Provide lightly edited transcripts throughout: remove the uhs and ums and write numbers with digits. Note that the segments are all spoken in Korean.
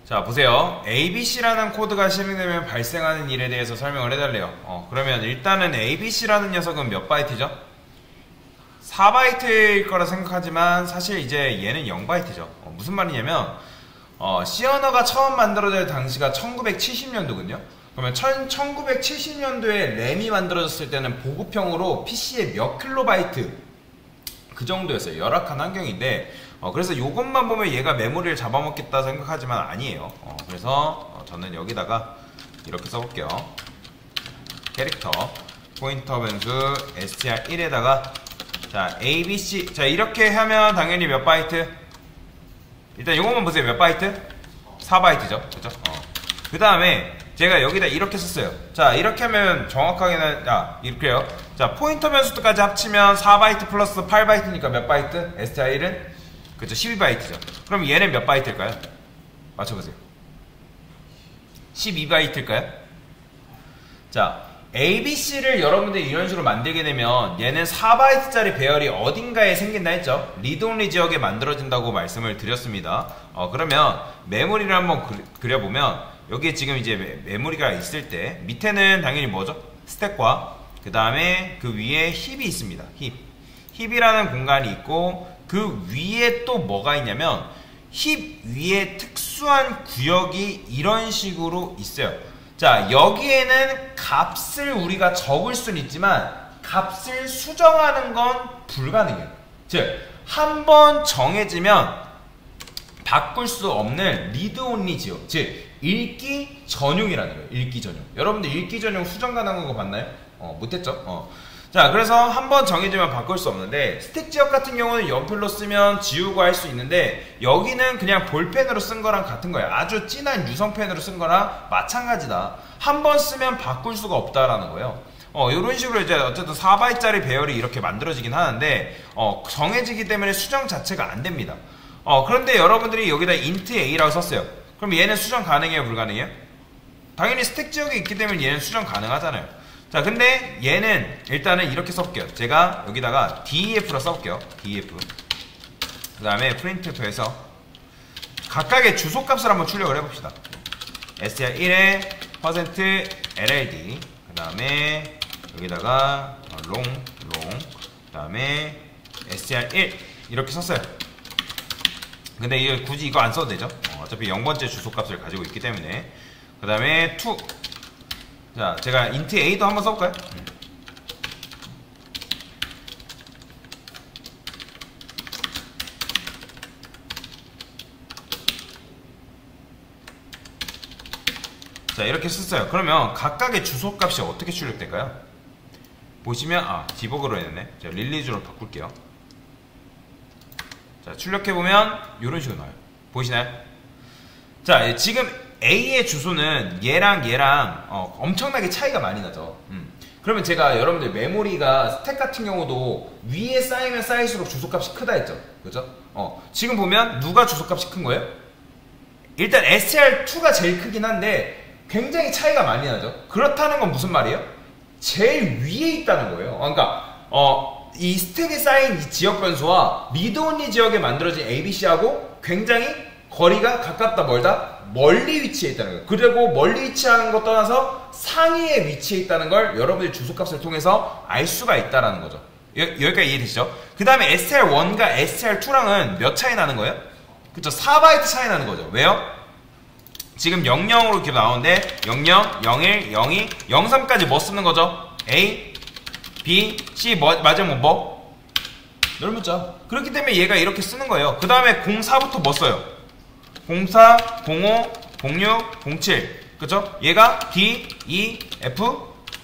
자, 보세요. ABC라는 코드가 실행되면 발생하는 일에 대해서 설명을 해달래요. 그러면 일단은 ABC라는 녀석은 몇 바이트죠? 4바이트일 거라 생각하지만 사실 이제 얘는 0바이트죠. 무슨 말이냐면 C 언어가 처음 만들어질 당시가 1970년도거든요. 그러면 1970년도에 램이 만들어졌을 때는 보급형으로 PC에 몇 킬로바이트 그 정도였어요. 열악한 환경인데 그래서 이것만 보면 얘가 메모리를 잡아먹겠다 생각하지만 아니에요. 그래서 저는 여기다가 이렇게 써볼게요. 캐릭터 포인터 변수 str1에다가 자 abc 자 이렇게 하면 당연히 몇 바이트? 일단 이것만 보세요. 몇 바이트? 4바이트죠. 그죠? 그 다음에 제가 여기다 이렇게 썼어요. 자 이렇게 하면 정확하게는 이렇게요. 자 포인터 변수까지 합치면 4바이트 플러스 8바이트니까 몇 바이트? str1은 그쵸 12바이트죠. 그럼 얘는 몇 바이트일까요? 맞춰보세요. 12바이트일까요? 자 ABC를 여러분들이 이런 식으로 만들게 되면 얘는 4바이트짜리 배열이 어딘가에 생긴다 했죠. 리드온리 지역에 만들어진다고 말씀을 드렸습니다. 그러면 메모리를 한번 그려보면 여기에 지금 이제 메모리가 있을 때 밑에는 당연히 뭐죠? 스택과 그 다음에 그 위에 힙이 있습니다. 힙이라는 공간이 있고 그 위에 또 뭐가 있냐면 힙 위에 특수한 구역이 이런 식으로 있어요. 자 여기에는 값을 우리가 적을 수는 있지만 값을 수정하는 건 불가능해요. 즉 한번 정해지면 바꿀 수 없는 리드 온리 지역, 즉 읽기 전용이라는 거예요. 읽기 전용. 여러분들 읽기 전용 수정 가능한 거 봤나요? 못했죠? 자 그래서 한번 정해지면 바꿀 수 없는데 스택 지역 같은 경우는 연필로 쓰면 지우고 할 수 있는데 여기는 그냥 볼펜으로 쓴 거랑 같은 거예요. 아주 진한 유성펜으로 쓴 거랑 마찬가지다. 한번 쓰면 바꿀 수가 없다라는 거예요. 이런 식으로 이제 어쨌든 4바이트짜리 배열이 이렇게 만들어지긴 하는데 정해지기 때문에 수정 자체가 안 됩니다. 그런데 여러분들이 여기다 int a라고 썼어요. 그럼 얘는 수정 가능해요? 불가능해요? 당연히 스택 지역에 있기 때문에 얘는 수정 가능하잖아요. 자 근데 얘는 일단은 이렇게 써볼게요. 제가 여기다가 def로 써볼게요. def 그 다음에 printf에서 각각의 주소값을 한번 출력을 해봅시다. str1에 %lld 그 다음에 여기다가 long 그 다음에 str1 이렇게 썼어요. 근데 이거 굳이 이거 안 써도 되죠. 어차피 0번째 주소값을 가지고 있기 때문에 그 다음에 to 자, 제가 int a도 한번 써볼까요? 자, 이렇게 썼어요. 그러면 각각의 주소값이 어떻게 출력될까요? 보시면 디버그로 했네. 자, 릴리즈로 바꿀게요. 자, 출력해보면 이런 식으로 나와요. 보이시나요? 자, 지금 A의 주소는 얘랑 엄청나게 차이가 많이 나죠. 그러면 제가 여러분들 메모리가 스택 같은 경우도 위에 쌓이면 쌓일수록 주소값이 크다 했죠. 그죠? 지금 보면 누가 주소값이 큰 거예요? 일단 STR2가 제일 크긴 한데 굉장히 차이가 많이 나죠. 그렇다는 건 무슨 말이에요? 제일 위에 있다는 거예요. 그러니까 이 스택에 쌓인 이 지역 변수와 리드 온리 지역에 만들어진 ABC하고 굉장히 거리가 가깝다 멀다? 멀리 위치해 있다는 거예요. 그리고 멀리 위치하는 것 떠나서 상위에 위치해 있다는 걸 여러분들이 주소값을 통해서 알 수가 있다는 거죠. 여기까지 이해되시죠? 그 다음에 STR1과 STR2랑은 몇 차이 나는 거예요? 그쵸? 4바이트 차이 나는 거죠. 왜요? 지금 00으로 이렇게 나오는데 00, 01, 02, 03까지 뭐 쓰는 거죠? A, B, C 맞으면 뭐? 넓문자. 그렇기 때문에 얘가 이렇게 쓰는 거예요. 그 다음에 04부터 뭐 써요? 04, 05, 06, 07 그쵸? 얘가 D, E, F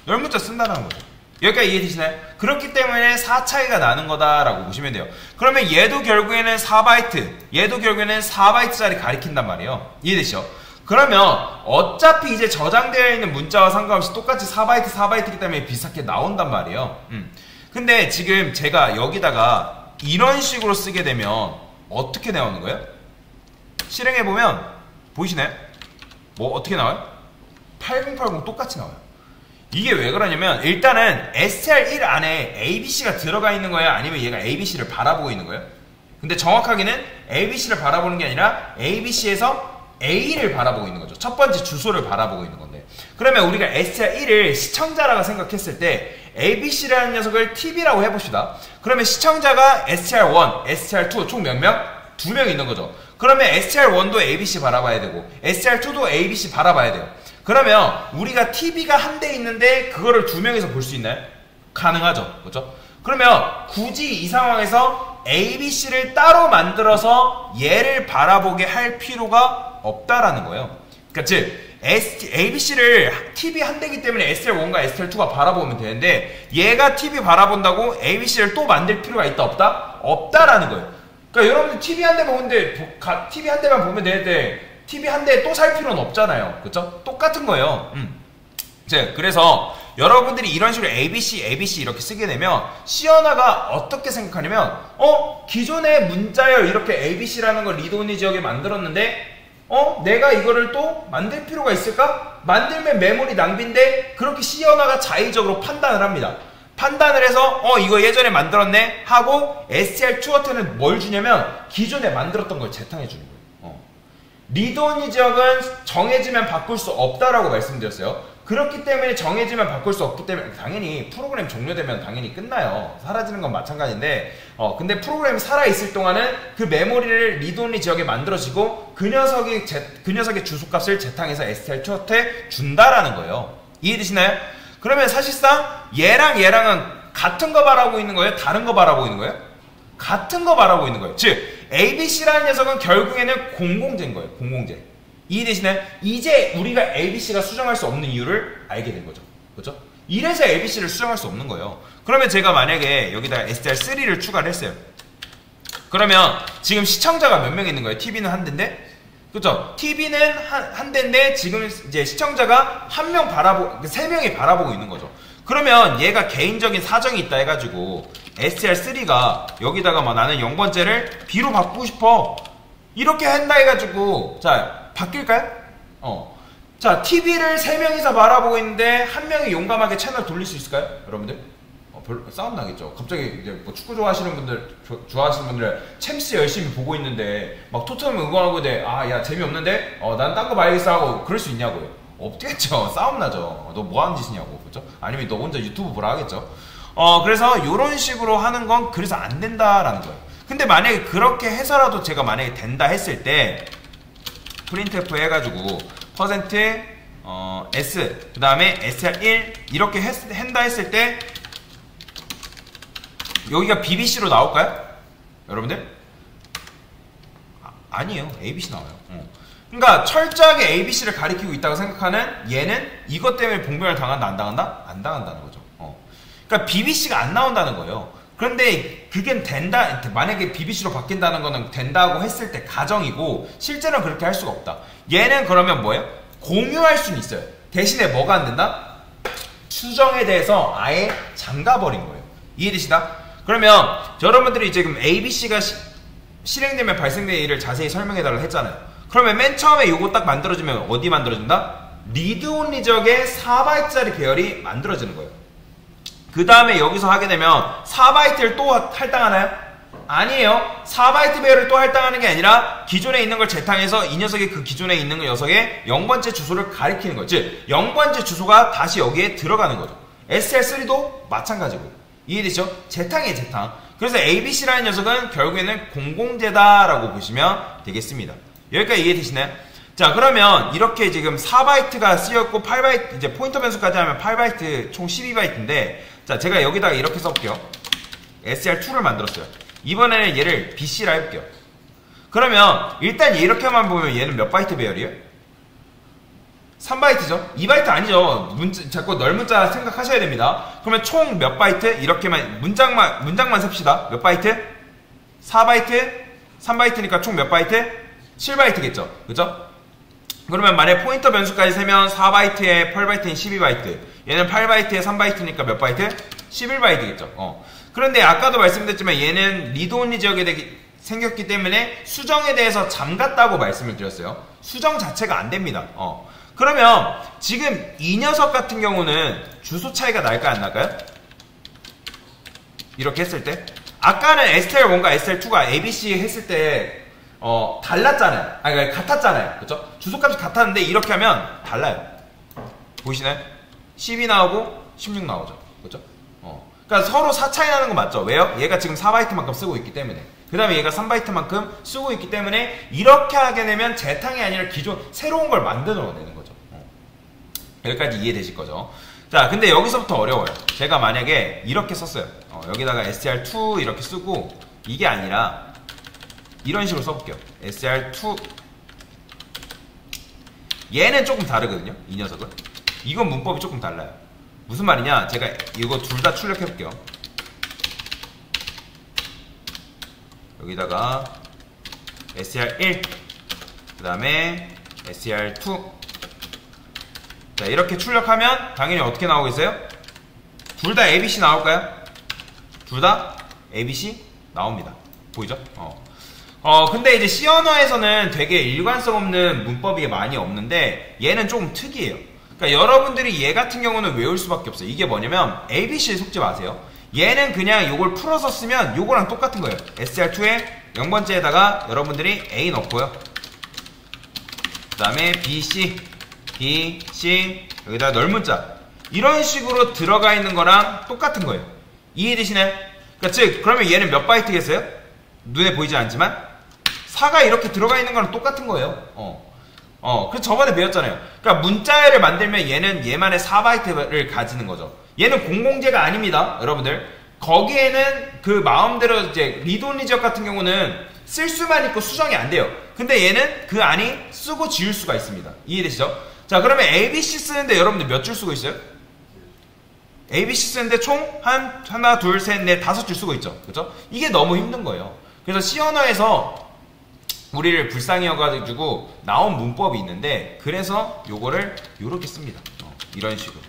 열문자 쓴다는 거죠. 여기까지 이해되시나요? 그렇기 때문에 4 차이가 나는 거다라고 보시면 돼요. 그러면 얘도 결국에는 4바이트 얘도 결국에는 4바이트짜리 가리킨단 말이에요. 이해되시죠? 그러면 어차피 이제 저장되어 있는 문자와 상관없이 똑같이 4바이트이기 때문에 비슷하게 나온단 말이에요. 근데 지금 제가 여기다가 이런 식으로 쓰게 되면 어떻게 나오는 거예요? 실행해보면 보이시나요? 뭐 어떻게 나와요? 8080 똑같이 나와요. 이게 왜 그러냐면 일단은 STR1 안에 ABC가 들어가 있는 거예요? 아니면 얘가 ABC를 바라보고 있는 거예요? 근데 정확하게는 ABC를 바라보는 게 아니라 ABC에서 A를 바라보고 있는 거죠. 첫 번째 주소를 바라보고 있는 건데. 그러면 우리가 STR1을 시청자라고 생각했을 때 ABC라는 녀석을 TB라고 해봅시다. 그러면 시청자가 STR1, STR2 총 몇 명? 2명 있는 거죠. 그러면 STR1도 ABC 바라봐야 되고 STR2도 ABC 바라봐야 돼요. 그러면 우리가 TV가 한 대 있는데 그거를 2명이서 볼 수 있나요? 가능하죠. 그렇죠? 그러면 굳이 이 상황에서 ABC를 따로 만들어서 얘를 바라보게 할 필요가 없다라는 거예요. 그러니까 즉 ABC를 TV 한 대기 때문에 STR1과 STR2가 바라보면 되는데 얘가 TV 바라본다고 ABC를 또 만들 필요가 있다 없다? 없다라는 거예요. 그러니까 여러분들 TV 한 대 보는데 TV 한 대만 보면 되는데 TV 한 대 또 살 필요는 없잖아요. 그쵸? 똑같은 거예요. 그래서 여러분들이 이런 식으로 ABC, ABC 이렇게 쓰게 되면 시연아가 어떻게 생각하냐면 기존의 문자열 이렇게 ABC라는 걸 리드온리 지역에 만들었는데 내가 이거를 또 만들 필요가 있을까? 만들면 메모리 낭비인데 그렇게 시연아가 자의적으로 판단을 합니다. 판단을 해서 이거 예전에 만들었네 하고 STR2한테는 뭘 주냐면 기존에 만들었던 걸 재탕해 주는 거예요. 리드온리 지역은 정해지면 바꿀 수 없다라고 말씀드렸어요. 그렇기 때문에 정해지면 바꿀 수 없기 때문에 당연히 프로그램 종료되면 당연히 끝나요. 사라지는 건 마찬가지인데 근데 프로그램이 살아있을 동안은 그 메모리를 리드온리 지역에 만들어지고 그 녀석의 주소값을 재탕해서 STR2한테 준다라는 거예요. 이해되시나요? 그러면 사실상 얘랑 얘랑은 같은 거 바라보고 있는 거예요? 다른 거 바라보고 있는 거예요? 같은 거 바라보고 있는 거예요. 즉 ABC라는 녀석은 결국에는 공공재인 거예요. 공공재. 이해되시나요? 이제 우리가 ABC가 수정할 수 없는 이유를 알게 된 거죠. 그렇죠? 이래서 ABC를 수정할 수 없는 거예요. 그러면 제가 만약에 여기다가 STR3를 추가를 했어요. 그러면 지금 시청자가 몇 명 있는 거예요? TV는 한 대인데? 그렇죠? TV는 한 대인데 지금 이제 시청자가 세 명이 바라보고 있는 거죠. 그러면 얘가 개인적인 사정이 있다 해가지고 STR3가 여기다가 나는 0번째를 B로 바꾸고 싶어 이렇게 한다 해가지고 자 바뀔까요? 자 TV를 3명이서 바라보고 있는데 한 명이 용감하게 채널 돌릴 수 있을까요? 여러분들? 별로 싸움 나겠죠. 갑자기 이제 뭐 축구 좋아하시는 분들 챔스 열심히 보고 있는데 막 토트넘 응원하고 있는데 야 재미없는데? 난 딴 거 봐야겠어 하고 그럴 수 있냐고요. 없겠죠. 싸움 나죠. 너 뭐 하는 짓이냐고. 그렇죠? 아니면 너 혼자 유튜브 보라 하겠죠. 그래서 이런 식으로 하는 건 그래서 안 된다라는 거예요. 근데 만약에 그렇게 해서라도 제가 만약에 된다 했을 때 프린트F 해가지고 %s 그 다음에 str1 이렇게 한다 했을 때 여기가 BBC로 나올까요? 여러분들? 아니에요. ABC 나와요. 그러니까 철저하게 ABC를 가리키고 있다고 생각하는 얘는 이것 때문에 봉변을 당한다 안 당한다? 안 당한다는 거죠. 그러니까 BBC가 안 나온다는 거예요. 그런데 그게 된다, 만약에 BBC로 바뀐다는 거는 된다고 했을 때 가정이고 실제로는 그렇게 할 수가 없다. 얘는 그러면 뭐예요? 공유할 수는 있어요. 대신에 뭐가 안 된다? 수정에 대해서 아예 잠가버린 거예요. 이해되시나? 그러면 여러분들이 지금 ABC가 실행되면 발생되는 일을 자세히 설명해달라고 했잖아요. 그러면 맨 처음에 요거 딱 만들어지면 어디 만들어진다? 리드온리 지역에 4바이트짜리 배열이 만들어지는 거예요. 그 다음에 여기서 하게 되면 4바이트를 또 할당하나요? 아니에요. 4바이트 배열을 또 할당하는 게 아니라 기존에 있는 걸 재탕해서 이 녀석이 그 기존에 있는 녀석의 0번째 주소를 가리키는 거죠. 즉 0번째 주소가 다시 여기에 들어가는 거죠. STR3도 마찬가지고. 이해되죠? 재탕이에요, 재탕. 그래서 ABC라는 녀석은 결국에는 공공재다라고 보시면 되겠습니다. 여기까지 이해되시나요? 자, 그러면 이렇게 지금 4바이트가 쓰였고 8바이트, 이제 포인터 변수까지 하면 8바이트 총 12바이트인데 자, 제가 여기다가 이렇게 써볼게요. STR2를 만들었어요. 이번에는 얘를 BC라 해볼게요. 그러면 일단 이렇게만 보면 얘는 몇 바이트 배열이에요? 3바이트죠? 2바이트 아니죠. 자꾸 넓문자 생각하셔야 됩니다. 그러면 총 몇 바이트? 이렇게만 문장만 셉시다. 몇 바이트? 4바이트? 3바이트니까 총 몇 바이트? 7바이트겠죠. 그죠? 그러면 만약 포인터 변수까지 세면 4바이트에 8바이트인 12바이트, 얘는 8바이트에 3바이트니까 몇 바이트? 11바이트겠죠. 그런데 아까도 말씀드렸지만 얘는 리드온리 지역에 생겼기 때문에 수정에 대해서 잠갔다고 말씀을 드렸어요. 수정 자체가 안 됩니다. 그러면 지금 이 녀석 같은 경우는 주소 차이가 날까 안 날까요? 이렇게 했을 때 아까는 STR1과 STR2가 ABC 했을 때 달랐잖아요. 그러니까 같았잖아요. 그쵸? 주소값이 같았는데 이렇게 하면 달라요. 보이시나요? 12 나오고 16 나오죠. 그쵸? 그러니까 서로 4 차이 나는 거 맞죠? 왜요? 얘가 지금 4바이트만큼 쓰고 있기 때문에. 그 다음에 얘가 3바이트만큼 쓰고 있기 때문에 이렇게 하게 되면 재탕이 아니라 기존 새로운 걸 만들어내는 거죠. 여기까지 이해되실 거죠? 자, 근데 여기서부터 어려워요. 제가 만약에 이렇게 썼어요. 여기다가 str2 이렇게 쓰고 이게 아니라 이런 식으로 써볼게요. str2 얘는 조금 다르거든요. 이 녀석은. 이건 문법이 조금 달라요. 무슨 말이냐? 제가 이거 둘 다 출력해볼게요. 여기다가 str1 그 다음에 str2 자, 이렇게 출력하면 당연히 어떻게 나오겠어요? 둘 다 ABC 나올까요? 둘 다 ABC 나옵니다. 보이죠? 근데 이제 C 언어에서는 되게 일관성 없는 문법이 많이 없는데 얘는 조금 특이해요. 그러니까 여러분들이 얘 같은 경우는 외울 수밖에 없어요. 이게 뭐냐면 ABC에 속지 마세요. 얘는 그냥 요걸 풀어서 쓰면 요거랑 똑같은 거예요. str2에 0번째에다가 여러분들이 A 넣고요. 그 다음에 BC B, C 여기다 넓은 자 이런 식으로 들어가 있는 거랑 똑같은 거예요. 이해되시나요? 그러니까 즉 그러면 얘는 몇 바이트겠어요? 눈에 보이지 않지만 4가 이렇게 들어가 있는 거랑 똑같은 거예요. 그래서 저번에 배웠잖아요. 그러니까 문자열을 만들면 얘는 얘만의 4바이트를 가지는 거죠. 얘는 공공재가 아닙니다. 여러분들 거기에는 그 마음대로 이제 리드온리 지역 같은 경우는 쓸 수만 있고 수정이 안 돼요. 근데 얘는 그 안이 쓰고 지울 수가 있습니다. 이해되시죠? 자, 그러면 ABC 쓰는데 여러분들 몇 줄 쓰고 있어요? ABC 쓰는데 총 하나, 둘, 셋, 넷, 5줄 쓰고 있죠. 그죠? 이게 너무 힘든 거예요. 그래서 C 언어에서 우리를 불쌍히 여가지고 나온 문법이 있는데 그래서 요거를 요렇게 씁니다. 이런 식으로.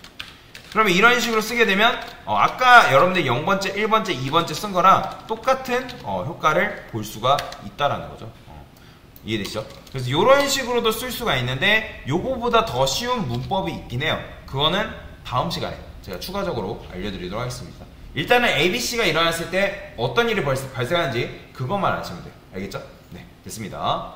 그러면 이런 식으로 쓰게 되면 아까 여러분들 0번째, 1번째, 2번째 쓴 거랑 똑같은 효과를 볼 수가 있다라는 거죠. 이해되시죠? 그래서 이런 식으로도 쓸 수가 있는데 요거보다 더 쉬운 문법이 있긴 해요. 그거는 다음 시간에 제가 추가적으로 알려드리도록 하겠습니다. 일단은 ABC가 일어났을 때 어떤 일이 발생하는지 그것만 아시면 돼요. 알겠죠? 네, 됐습니다.